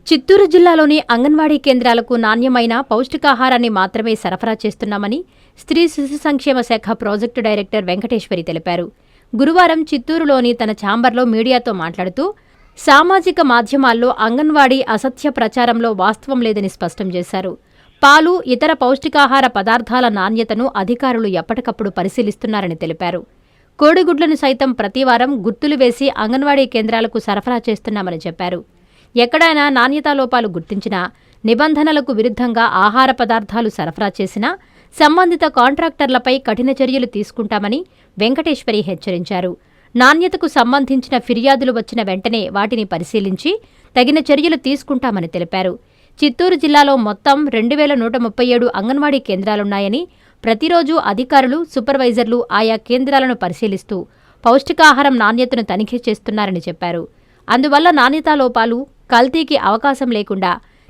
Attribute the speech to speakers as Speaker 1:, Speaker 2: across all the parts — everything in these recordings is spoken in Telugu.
Speaker 1: చిత్తూరు జిల్లాలోని అంగన్వాడీ కేంద్రాలకు నాణ్యమైన పౌష్టికాహారాన్ని మాత్రమే సరఫరా చేస్తున్నామని స్త్రీ శిశు సంక్షేమ శాఖ ప్రాజెక్టు డైరెక్టర్ వెంకటేశ్వరి తెలిపారు. గురువారం చిత్తూరులోని తన ఛాంబర్లో మీడియాతో మాట్లాడుతూ సామాజిక మాధ్యమాల్లో అంగన్వాడీ అసత్య ప్రచారంలో వాస్తవం లేదని స్పష్టం చేశారు. పాలు, ఇతర పౌష్టికాహార పదార్థాల నాణ్యతను అధికారులు ఎప్పటికప్పుడు పరిశీలిస్తున్నారని తెలిపారు. కోడిగుడ్లను సైతం ప్రతివారం గుర్తులు వేసి అంగన్వాడీ కేంద్రాలకు సరఫరా చేస్తున్నామని చెప్పారు. ఎక్కడైనా నాణ్యతా లోపాలు గుర్తించినా, నిబంధనలకు విరుద్ధంగా ఆహార పదార్థాలు సరఫరా చేసినా సంబంధిత కాంట్రాక్టర్లపై కఠిన చర్యలు తీసుకుంటామని వెంకటేశ్వరి హెచ్చరించారు. నాణ్యతకు సంబంధించిన ఫిర్యాదులు వచ్చిన వెంటనే వాటిని పరిశీలించి తగిన చర్యలు తీసుకుంటామని తెలిపారు. చిత్తూరు జిల్లాలో మొత్తం 2137 అంగన్వాడీ కేంద్రాలున్నాయని, ప్రతిరోజు అధికారులు, సూపర్వైజర్లు ఆయా కేంద్రాలను పరిశీలిస్తూ పౌష్టికాహారం నాణ్యతను తనిఖీ చేస్తున్నారని చెప్పారు. అందువల్ల నాణ్యతా లోపాలు, కల్తీకి అవకాశం లేకుండా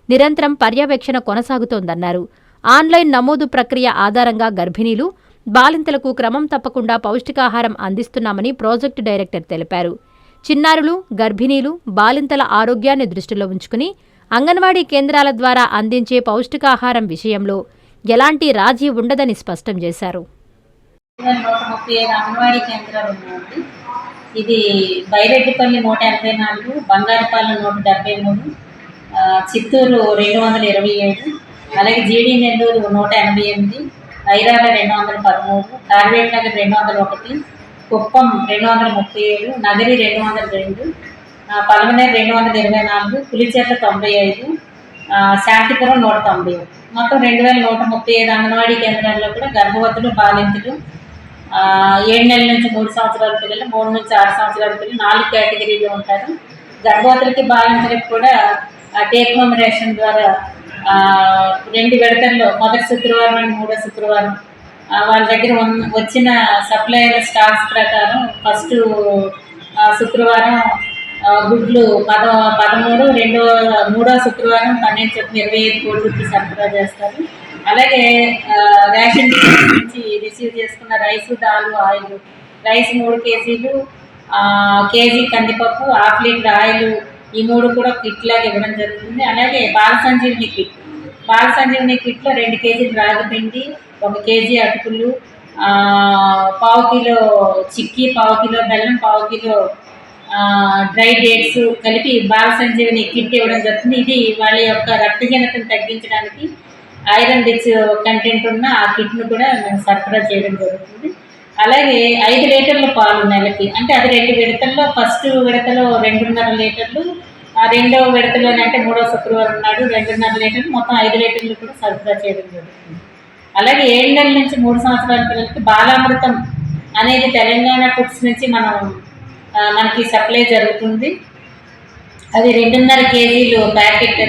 Speaker 1: నిరంతరం పర్యవేక్షణ కొనసాగుతోందన్నారు. ఆన్లైన్ నమోదు ప్రక్రియ ఆధారంగా గర్భిణీలు, బాలింతలకు క్రమం తప్పకుండా పౌష్టికాహారం అందిస్తున్నామని ప్రాజెక్టు డైరెక్టర్ తెలిపారు. చిన్నారులు, గర్భిణీలు, బాలింతల ఆరోగ్యాన్ని దృష్టిలో ఉంచుకుని అంగన్వాడీ కేంద్రాల ద్వారా అందించే పౌష్టికాహారం విషయంలో ఎలాంటి రాజీ ఉండదని స్పష్టం చేశారు.
Speaker 2: ఇది బైరెడ్డిపల్లి 184, బంగారుపాలెం 173, చిత్తూరు 227, అలాగే జీడి నెల్లూరు 188, ఐరాల 213, కార్వేట్ నగర్ 201, కుప్పం 237, నగరి 202, పలమనేరు 224, పులిచెర్ల 95, శాంతిపురం 190. మొత్తం 2135 అంగన్వాడీ కేంద్రాల్లో కూడా గర్భవతులు, బాలింతలు, 7 నెలల నుంచి 3 సంవత్సరాల పిల్లలు, 3 నుంచి 6 సంవత్సరాల పిల్లలు 4 కేటగిరీలు ఉంటారు. గర్భవతులకి, బాలింతలకి కూడా టేక్ హోమ్ రేషన్ ద్వారా 2 విడతల్లో మొదటి శుక్రవారం అండ్ 3వ శుక్రవారం వాళ్ళ దగ్గర వచ్చిన సప్లయర్ స్టాక్స్ ప్రకారం ఫస్ట్ శుక్రవారం గుడ్లు 13, 3వ శుక్రవారం 12 చొప్పున 25 కోడిగుడ్లు సరఫరా చేస్తారు. అలాగే రేషన్ నుంచి రిసీవ్ చేసుకున్న రైసు, దాలు, ఆయిల్, రైస్ 3 కేజీలు, కేజీ కందిపప్పు, 1/2 లీటర్ ఆయిల్, ఈ 3 కూడా కిట్ లాగా ఇవ్వడం జరుగుతుంది. అలాగే బాల సంజీవిని కిట్లో 2 కేజీలు రాగి పిండి, 1 కేజీ అటుకులు, 1/2 కిలో చిక్కీ, 1/2 కిలో బెల్లం, 1/2 కిలో డ్రై డేట్స్ కలిపి బాల సంజీవిని కిట్ ఇవ్వడం జరుగుతుంది. ఇది వాళ్ళ యొక్క రక్తహీనతను తగ్గించడానికి, ఐరన్ రిచ్ కంటెంట్ ఉన్న ఆ కిట్ను కూడా మేము సరఫరా చేయడం జరుగుతుంది. అలాగే 5 లీటర్ల పాలు నెలకి, అంటే అది 2 విడతల్లో, ఫస్ట్ విడతలో 2.5 లీటర్లు, రెండవ విడతలోనే అంటే 3వ శుక్రవారం నాడు 2.5 లీటర్లు, మొత్తం 5 లీటర్లు కూడా సరఫరా చేయడం జరుగుతుంది. అలాగే 7 నెలల నుంచి 3 సంవత్సరాల పిల్లలకి బాలామృతం అనేది తెలంగాణ ఫుడ్స్ నుంచి మనకి సప్లై జరుగుతుంది. అది 2.5 కేజీలు ప్యాకెట్.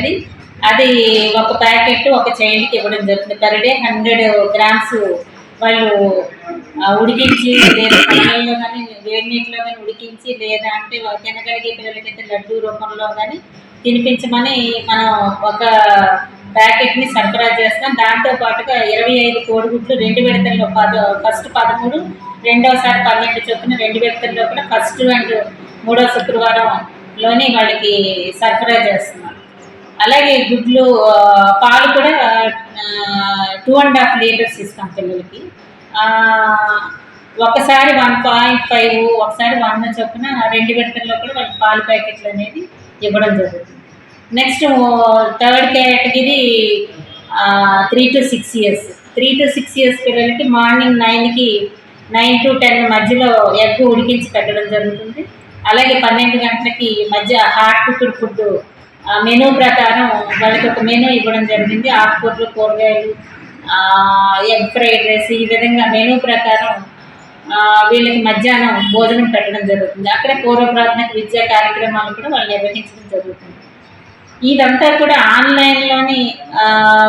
Speaker 2: అది ఒక ప్యాకెట్ ఒక చైల్డ్కి ఇవ్వడం జరుగుతుంది. పర్ డే 100 గ్రామ్స్ వాళ్ళు ఉడికించి, లేదా పాలల్లో కానీ వేడి నీటిలో కానీ ఉడికించి, లేదా అంటే తినగలిగే పిల్లలకైతే లడ్డు రూపంలో కానీ తినిపించమని మనం ఒక ప్యాకెట్ని సరఫరా చేస్తాం. దాంతోపాటుగా 25 కోడిగుడ్లు 2 విడతల్లో, ఫస్ట్ 13, రెండోసారి 12 చొప్పున 2 విడతల్లో కూడా ఫస్ట్ అండ్ 3వ శుక్రవారంలోని వాళ్ళకి సరఫరా చేస్తున్నాం. అలాగే గుడ్లు, పాలు కూడా 2.5 లీటర్స్ ఇస్తాం పిల్లలకి. ఒకసారి 1.5, ఒకసారి 1 చొప్పున 2 విడతల్లో కూడా వాళ్ళకి పాలు ప్యాకెట్లు అనేది ఇవ్వడం జరుగుతుంది. Next third category 3 to 6 years. 3 to 6 years పిల్లలకి మార్నింగ్ 9 to 10 మధ్యలో ఎగ్ ఉడికించి పెట్టడం జరుగుతుంది. అలాగే 12 గంటలకి మధ్య హాట్ కుక్డ్ ఫుడ్ మెనూ ప్రకారం వాళ్ళకి ఒక మెనూ ఇవ్వడం జరిగింది. ఆకుకూరలు, కూరగాయలు, ఎగ్ ఫ్రైడ్ రైస్, ఈ విధంగా మెనూ ప్రకారం వీళ్ళకి మధ్యాహ్నం భోజనం పెట్టడం జరుగుతుంది. అక్కడే పూర్వ ప్రాథమిక విద్యా కార్యక్రమాలు కూడా వాళ్ళు నిర్వహించడం జరుగుతుంది. ఇదంతా కూడా ఆన్లైన్లోని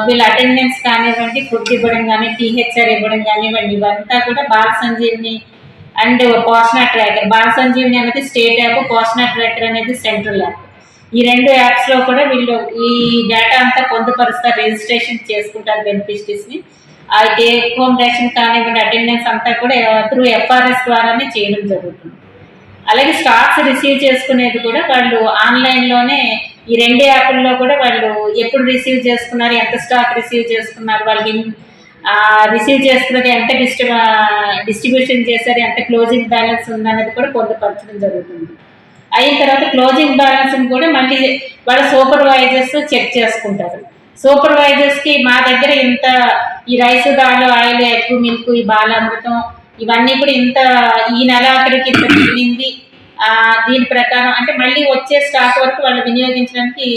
Speaker 2: వీళ్ళ అటెండెన్స్ కానివ్వండి, ఫుడ్ ఇవ్వడం కానీ, టీహెచ్ఆర్ ఇవ్వడం కానివ్వండి, ఇవంతా కూడా బాల సంజీవిని అండ్ పోషణ ట్రాకర్. బాల సంజీవిని అనేది స్టేట్ యాప్, పోషణ ట్రాకర్ అనేది సెంట్రల్ యాప్. ఈ 2 యాప్స్లో కూడా వీళ్ళు ఈ డేటా అంతా పొందుపరుస్తారు, రిజిస్ట్రేషన్ చేసుకుంటారు బెనిఫిషరీస్ని. ఆ టేక్ హోమ్ రేషన్ కానివ్వండి, అటెండెన్స్ అంతా కూడా త్రూ FRS ద్వారానే చేయడం జరుగుతుంది. అలాగే స్టాక్స్ రిసీవ్ చేసుకునేది కూడా వాళ్ళు ఆన్లైన్లోనే ఈ 2 యాప్ల్లో కూడా వాళ్ళు ఎప్పుడు రిసీవ్ చేసుకున్నారు, ఎంత స్టాక్ రిసీవ్ చేసుకున్నారు, వాళ్ళకి రిసీవ్ చేసుకున్నది ఎంత డిస్ట్రిబ్యూషన్ చేశారు, ఎంత క్లోజింగ్ బ్యాలెన్స్ ఉందన్నది కూడా పొందుపరచడం జరుగుతుంది. అయిన తర్వాత క్లోజింగ్ బ్యాలెన్స్ కూడా మళ్ళీ వాళ్ళ సూపర్వైజర్స్ చెక్ చేసుకుంటారు. సూపర్వైజర్స్కి మా దగ్గర ఇంత ఈ rice, dal, oil, egg, milk, ఈ బాలామృతం ఇవన్నీ కూడా ఇంత ఈ నెల ఆఖరికి ఇంత మిగిలింది, దీని ప్రకారం అంటే మళ్ళీ వచ్చే స్టాక్ వరకు వాళ్ళు వినియోగించడానికి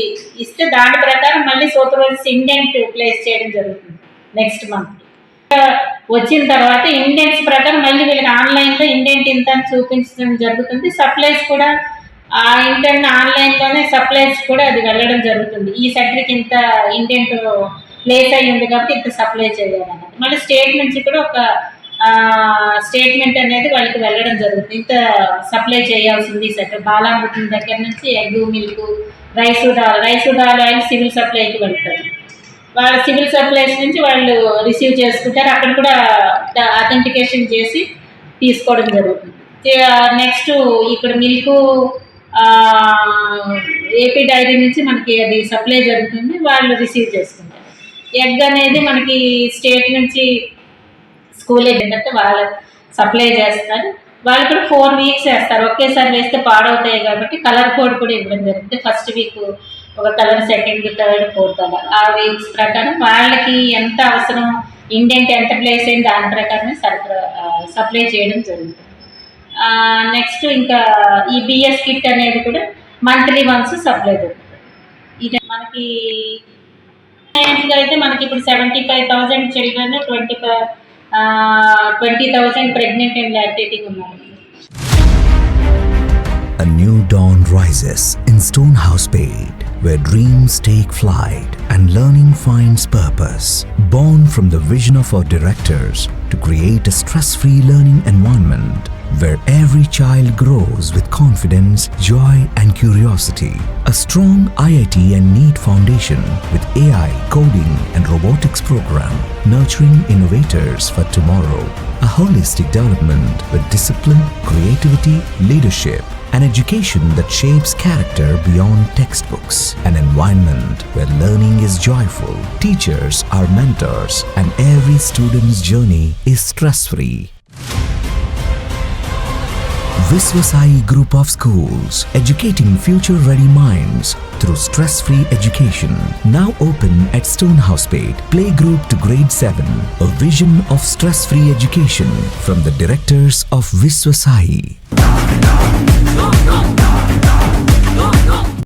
Speaker 2: ఇస్తే దాని ప్రకారం మళ్ళీ సూపర్వైజర్స్ ఇండెంట్ ప్లేస్ చేయడం జరుగుతుంది. నెక్స్ట్ మంత్ వచ్చిన తర్వాత ఇండెంట్స్ ప్రకారం మళ్ళీ వీళ్ళకి ఆన్లైన్లో ఇండెంట్ ఇంత అని చూపించడం జరుగుతుంది. సప్లైస్ కూడా ఆ ఇంటర్న్ ఆన్లైన్లోనే సప్లైస్ కూడా అది వెళ్ళడం జరుగుతుంది. ఈ సెక్టర్కి ఇంత ఇండెంట్ ప్లేస్ అయ్యి ఉంది కాబట్టి ఇంత సప్లై చేయాలన్నది. మళ్ళీ స్టేట్ నుంచి కూడా ఒక స్టేట్మెంట్ అనేది వాళ్ళకి వెళ్ళడం జరుగుతుంది. ఇంత సప్లై చేయాల్సింది ఈ సెక్టర్ బాలామృతం దగ్గర నుంచి egg, milk, rice, dal, oil civil సప్లైకి వెళ్తారు. వాళ్ళ సివిల్ సప్లైస్ నుంచి వాళ్ళు రిసీవ్ చేసుకుంటారు. అక్కడ కూడా అథెంటికేషన్ చేసి తీసుకోవడం జరుగుతుంది. నెక్స్ట్ ఇక్కడ మిల్క్ ఏపీ డైరీ నుంచి మనకి అది సప్లై జరుగుతుంది, వాళ్ళు రిసీవ్ చేసుకుంటారు. ఎగ్ అనేది మనకి స్టేట్ నుంచి స్కూల్ ఏంటంటే వాళ్ళు సప్లై చేస్తారు. వాళ్ళు కూడా 4 వీక్స్ వేస్తారు. ఒకేసారి వేస్తే పాడవుతాయి కాబట్టి కలర్ కోడ్ కూడా ఇవ్వడం జరుగుతుంది. ఫస్ట్ వీక్ ఒక కలర్, సెకండ్, థర్డ్, ఫోర్త్ అలా ఆ వీక్స్ ప్రకారం వాళ్ళకి ఎంత అవసరం, ఇండెంట్ ఎంత ప్లేస్ అయింది దాని ప్రకారమే సప్లై చేయడం జరుగుతుంది. నెక్స్ట్ ఇంకా ఈ బిఎస్ కిట్ అనేది కూడా మంత్లీ వన్స్ సప్లై జరుగుతుంది. ఇది మనకి అయితే మనకి ఇప్పుడు 75,000 చిల్డ్రన్, 20,000 ప్రెగ్నెంట్ అండ్ లాక్టేటింగ్ ఉన్నారు.
Speaker 3: A new dawn rises in Stonehouse Paid, where dreams take flight and learning finds purpose. Born from the vision of our directors to create a stress-free learning environment where every child grows with confidence, joy and curiosity. A strong IIT and NEET foundation with AI, coding and robotics program, nurturing innovators for tomorrow. A holistic development with discipline, creativity, leadership, an education that shapes character beyond textbooks, an environment where learning is joyful, teachers are mentors, and every student's journey is stress-free. Viswasai Group of Schools, educating future-ready minds through stress-free education. Now open at Stonehouse Paid, playgroup to grade 7. A vision of stress-free education from the directors of Viswasai.